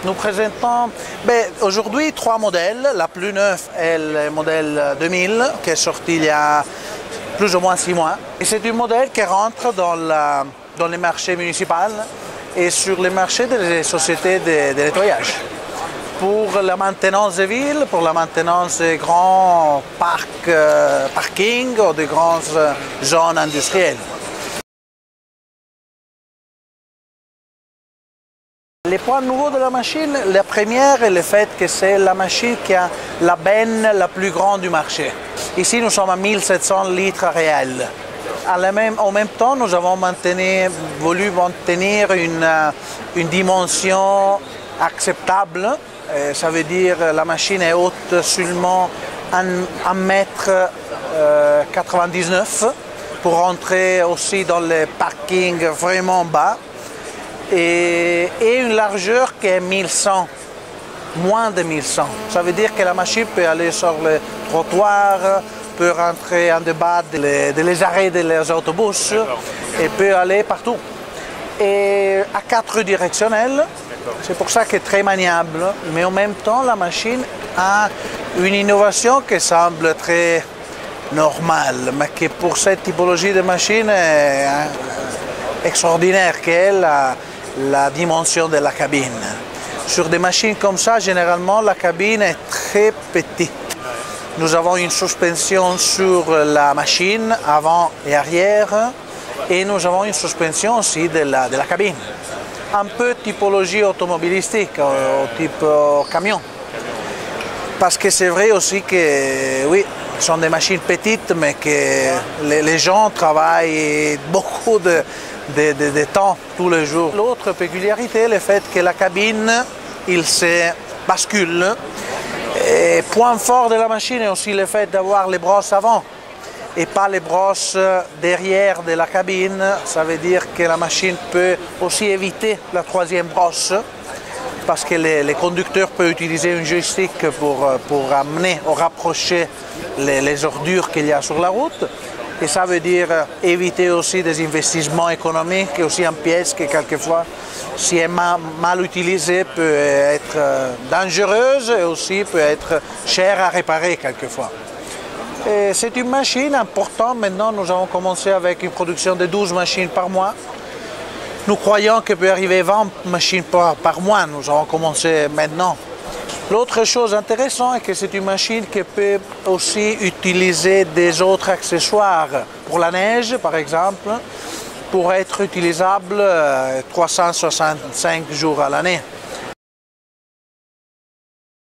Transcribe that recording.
Nous présentons aujourd'hui trois modèles. La plus neuve est le modèle 2000 qui est sorti il y a plus ou moins 6 mois. Et c'est un modèle qui rentre dans les marchés municipaux et sur les marchés des sociétés de nettoyage. Pour la maintenance des villes, pour la maintenance des grands parkings ou des grandes zones industrielles. Les points nouveaux de la machine, la première est le fait que c'est la machine qui a la benne la plus grande du marché. Ici, nous sommes à 1700 litres réels. En même temps, nous avons voulu maintenir une dimension acceptable. Ça veut dire que la machine est haute seulement 1,99 m pour rentrer aussi dans les parkings vraiment bas. Et une largeur qui est 1100, moins de 1100. Ça veut dire que la machine peut aller sur le trottoir, peut rentrer en débat des arrêts des autobus et peut aller partout. Et à 4 directionnels, c'est pour ça qu'elle est très maniable, mais en même temps la machine a une innovation qui semble très normale, mais qui pour cette typologie de machine est extraordinaire, qui est la dimension de la cabine. Sur des machines comme ça, généralement, la cabine est très petite. Nous avons une suspension sur la machine, avant et arrière, et nous avons une suspension aussi de la cabine. Un peu typologie automobilistique, type camion. Parce que c'est vrai aussi que, oui, ce sont des machines petites, mais que les gens travaillent beaucoup de temps tous les jours. L'autre particularité est le fait que la cabine, il se bascule. Et point fort de la machine est aussi le fait d'avoir les brosses avant et pas les brosses derrière de la cabine. Ça veut dire que la machine peut aussi éviter la troisième brosse parce que les conducteurs peuvent utiliser un joystick pour amener ou rapprocher les ordures qu'il y a sur la route. Et ça veut dire éviter aussi des investissements économiques et aussi en pièces qui quelquefois, si elle est mal utilisée, peut être dangereuse et aussi peut être chère à réparer quelquefois. C'est une machine importante. Maintenant, nous avons commencé avec une production de 12 machines par mois. Nous croyons qu'il peut arriver 20 machines par mois. Nous avons commencé maintenant. L'autre chose intéressante est que c'est une machine qui peut aussi utiliser des autres accessoires. Pour la neige, par exemple, pour être utilisable 365 jours à l'année.